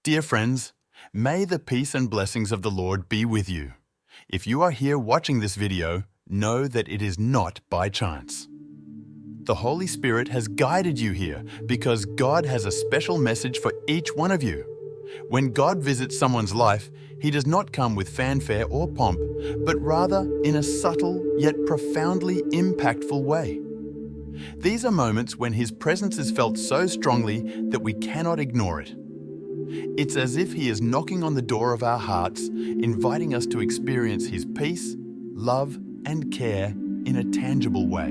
Dear friends, may the peace and blessings of the Lord be with you. If you are here watching this video, know that it is not by chance. The Holy Spirit has guided you here because God has a special message for each one of you. When God visits someone's life, He does not come with fanfare or pomp, but rather in a subtle yet profoundly impactful way. These are moments when His presence is felt so strongly that we cannot ignore it. It's as if He is knocking on the door of our hearts, inviting us to experience His peace, love, and care in a tangible way.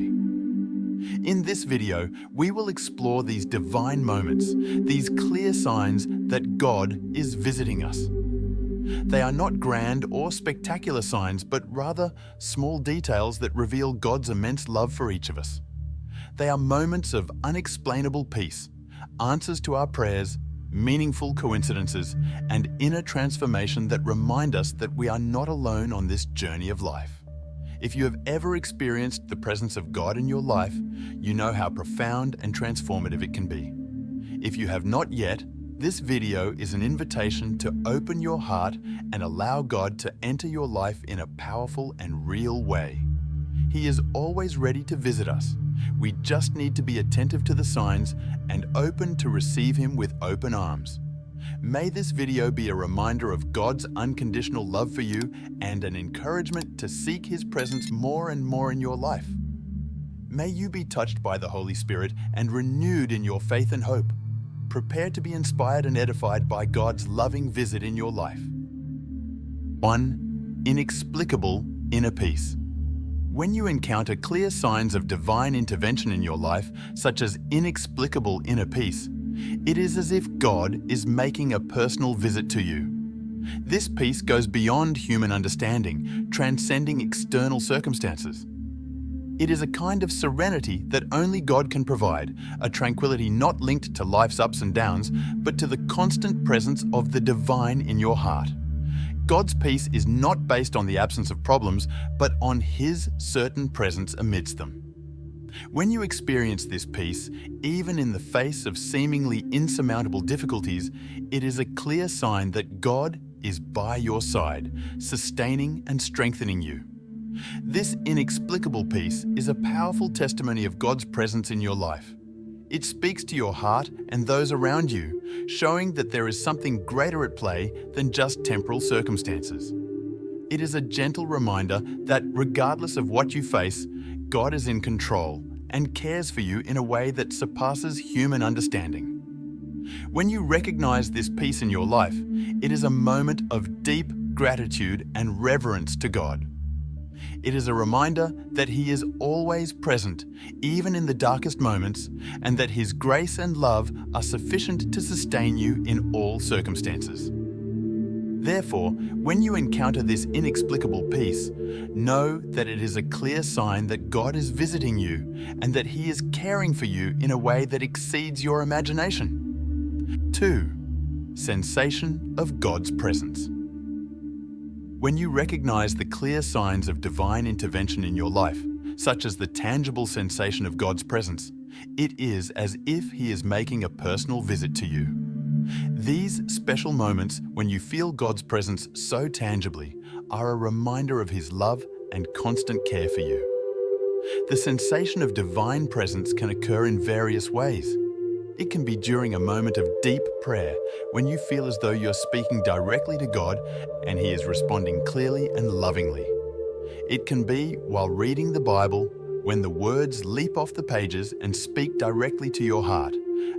In this video, we will explore these divine moments, these clear signs that God is visiting us. They are not grand or spectacular signs, but rather small details that reveal God's immense love for each of us. They are moments of unexplainable peace, answers to our prayers, meaningful coincidences, and inner transformation that remind us that we are not alone on this journey of life. If you have ever experienced the presence of God in your life, you know how profound and transformative it can be. If you have not yet, this video is an invitation to open your heart and allow God to enter your life in a powerful and real way. He is always ready to visit us. We just need to be attentive to the signs and open to receive Him with open arms. May this video be a reminder of God's unconditional love for you and an encouragement to seek His presence more and more in your life. May you be touched by the Holy Spirit and renewed in your faith and hope. Prepare to be inspired and edified by God's loving visit in your life. 1. Inexplicable inner peace. When you encounter clear signs of divine intervention in your life, such as inexplicable inner peace, it is as if God is making a personal visit to you. This peace goes beyond human understanding, transcending external circumstances. It is a kind of serenity that only God can provide, a tranquility not linked to life's ups and downs, but to the constant presence of the divine in your heart. God's peace is not based on the absence of problems, but on His certain presence amidst them. When you experience this peace, even in the face of seemingly insurmountable difficulties, it is a clear sign that God is by your side, sustaining and strengthening you. This inexplicable peace is a powerful testimony of God's presence in your life. It speaks to your heart and those around you, showing that there is something greater at play than just temporal circumstances. It is a gentle reminder that regardless of what you face, God is in control and cares for you in a way that surpasses human understanding. When you recognize this peace in your life, it is a moment of deep gratitude and reverence to God. It is a reminder that He is always present, even in the darkest moments, and that His grace and love are sufficient to sustain you in all circumstances. Therefore, when you encounter this inexplicable peace, know that it is a clear sign that God is visiting you and that He is caring for you in a way that exceeds your imagination. 2. Sensation of God's presence. When you recognize the clear signs of divine intervention in your life, such as the tangible sensation of God's presence, it is as if He is making a personal visit to you. These special moments when you feel God's presence so tangibly are a reminder of His love and constant care for you. The sensation of divine presence can occur in various ways. It can be during a moment of deep prayer when you feel as though you're speaking directly to God and He is responding clearly and lovingly. It can be while reading the Bible when the words leap off the pages and speak directly to your heart,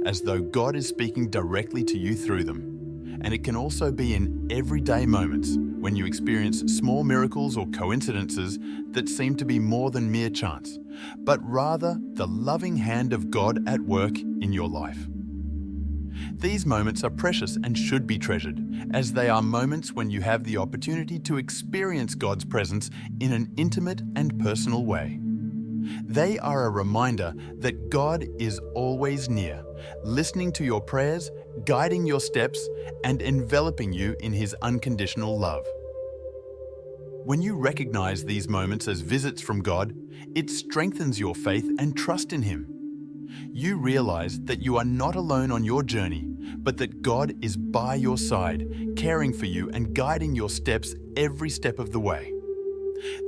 as though God is speaking directly to you through them. And it can also be in everyday moments when you experience small miracles or coincidences that seem to be more than mere chance, but rather the loving hand of God at work in your life. These moments are precious and should be treasured, as they are moments when you have the opportunity to experience God's presence in an intimate and personal way. They are a reminder that God is always near, listening to your prayers, guiding your steps, and enveloping you in His unconditional love. When you recognize these moments as visits from God, it strengthens your faith and trust in Him. You realize that you are not alone on your journey, but that God is by your side, caring for you and guiding your steps every step of the way.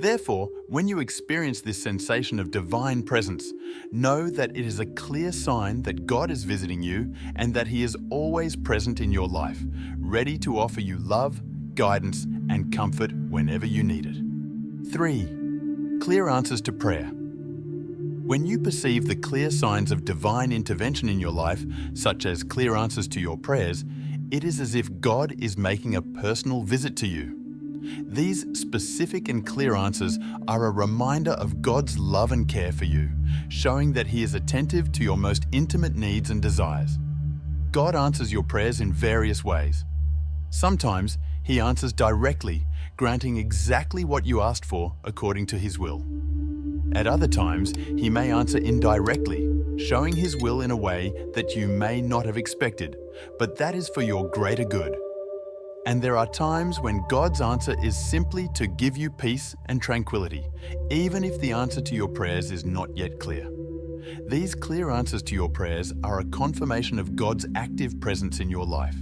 Therefore, when you experience this sensation of divine presence, know that it is a clear sign that God is visiting you and that He is always present in your life, ready to offer you love, guidance, and comfort whenever you need it. 3. Clear answers to prayer. When you perceive the clear signs of divine intervention in your life, such as clear answers to your prayers, it is as if God is making a personal visit to you. These specific and clear answers are a reminder of God's love and care for you, showing that He is attentive to your most intimate needs and desires. God answers your prayers in various ways. Sometimes He answers directly, granting exactly what you asked for according to His will. At other times, He may answer indirectly, showing His will in a way that you may not have expected, but that is for your greater good. And there are times when God's answer is simply to give you peace and tranquility, even if the answer to your prayers is not yet clear. These clear answers to your prayers are a confirmation of God's active presence in your life.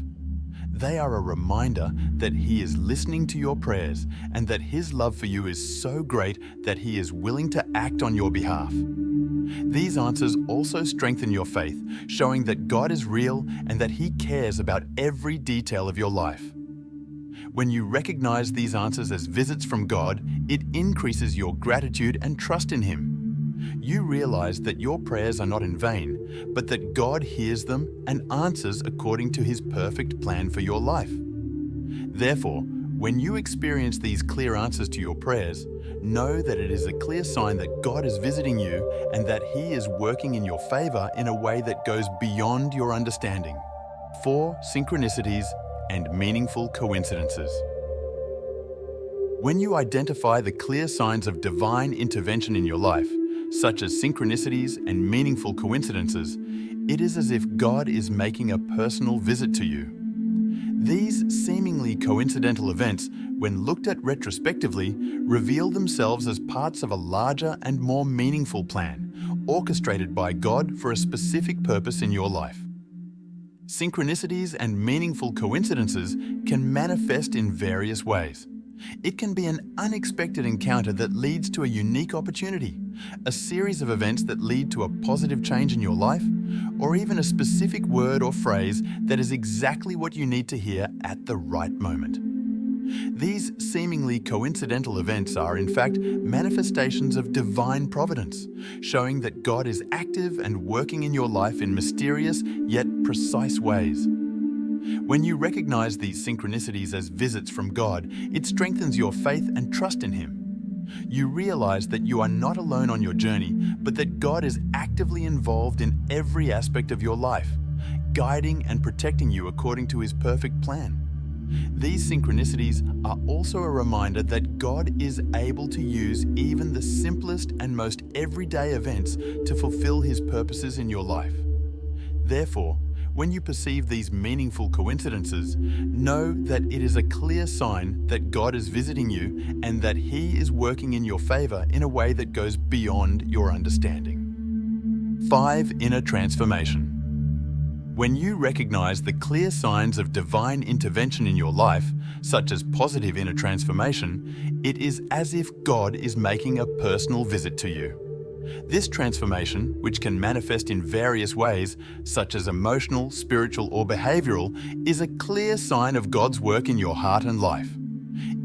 They are a reminder that He is listening to your prayers and that His love for you is so great that He is willing to act on your behalf. These answers also strengthen your faith, showing that God is real and that He cares about every detail of your life. When you recognize these answers as visits from God, it increases your gratitude and trust in Him. You realize that your prayers are not in vain, but that God hears them and answers according to His perfect plan for your life. Therefore, when you experience these clear answers to your prayers, know that it is a clear sign that God is visiting you and that He is working in your favor in a way that goes beyond your understanding. 4. Synchronicities and meaningful coincidences. When you identify the clear signs of divine intervention in your life, such as synchronicities and meaningful coincidences, it is as if God is making a personal visit to you. These seemingly coincidental events, when looked at retrospectively, reveal themselves as parts of a larger and more meaningful plan, orchestrated by God for a specific purpose in your life. Synchronicities and meaningful coincidences can manifest in various ways. It can be an unexpected encounter that leads to a unique opportunity, a series of events that lead to a positive change in your life, or even a specific word or phrase that is exactly what you need to hear at the right moment. These seemingly coincidental events are, in fact, manifestations of divine providence, showing that God is active and working in your life in mysterious yet precise ways. When you recognize these synchronicities as visits from God, it strengthens your faith and trust in Him. You realize that you are not alone on your journey, but that God is actively involved in every aspect of your life, guiding and protecting you according to His perfect plan. These synchronicities are also a reminder that God is able to use even the simplest and most everyday events to fulfill His purposes in your life. Therefore, when you perceive these meaningful coincidences, know that it is a clear sign that God is visiting you and that He is working in your favor in a way that goes beyond your understanding. 5. Inner transformation. When you recognize the clear signs of divine intervention in your life, such as positive inner transformation, it is as if God is making a personal visit to you. This transformation, which can manifest in various ways, such as emotional, spiritual, or behavioral, is a clear sign of God's work in your heart and life.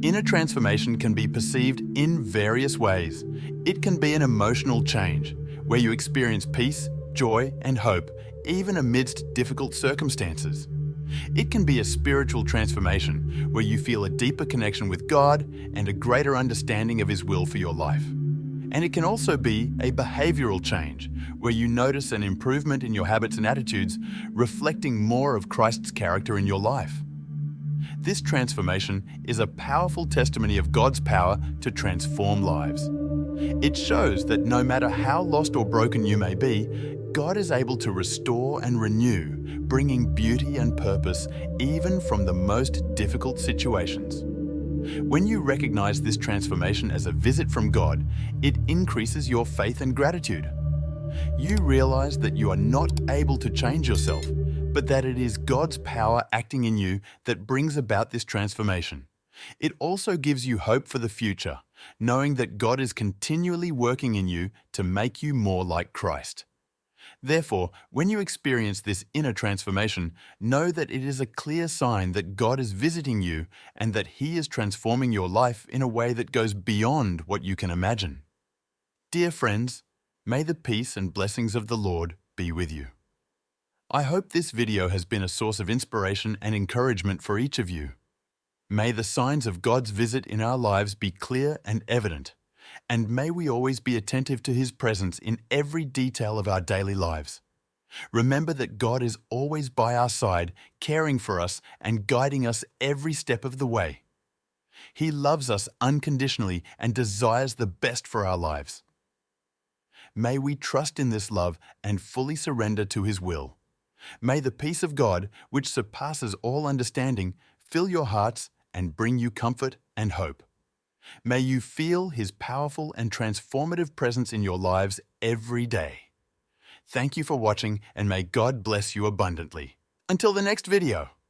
Inner transformation can be perceived in various ways. It can be an emotional change, where you experience peace, joy, and hope, even amidst difficult circumstances. It can be a spiritual transformation, where you feel a deeper connection with God and a greater understanding of His will for your life. And it can also be a behavioral change, where you notice an improvement in your habits and attitudes, reflecting more of Christ's character in your life. This transformation is a powerful testimony of God's power to transform lives. It shows that no matter how lost or broken you may be, God is able to restore and renew, bringing beauty and purpose even from the most difficult situations. When you recognize this transformation as a visit from God, it increases your faith and gratitude. You realize that you are not able to change yourself, but that it is God's power acting in you that brings about this transformation. It also gives you hope for the future, knowing that God is continually working in you to make you more like Christ. Therefore, when you experience this inner transformation, know that it is a clear sign that God is visiting you and that He is transforming your life in a way that goes beyond what you can imagine. Dear friends, may the peace and blessings of the Lord be with you. I hope this video has been a source of inspiration and encouragement for each of you. May the signs of God's visit in our lives be clear and evident, and may we always be attentive to His presence in every detail of our daily lives. Remember that God is always by our side, caring for us and guiding us every step of the way. He loves us unconditionally and desires the best for our lives. May we trust in this love and fully surrender to His will. May the peace of God, which surpasses all understanding, fill your hearts and bring you comfort and hope. May you feel His powerful and transformative presence in your lives every day. Thank you for watching, and may God bless you abundantly. Until the next video.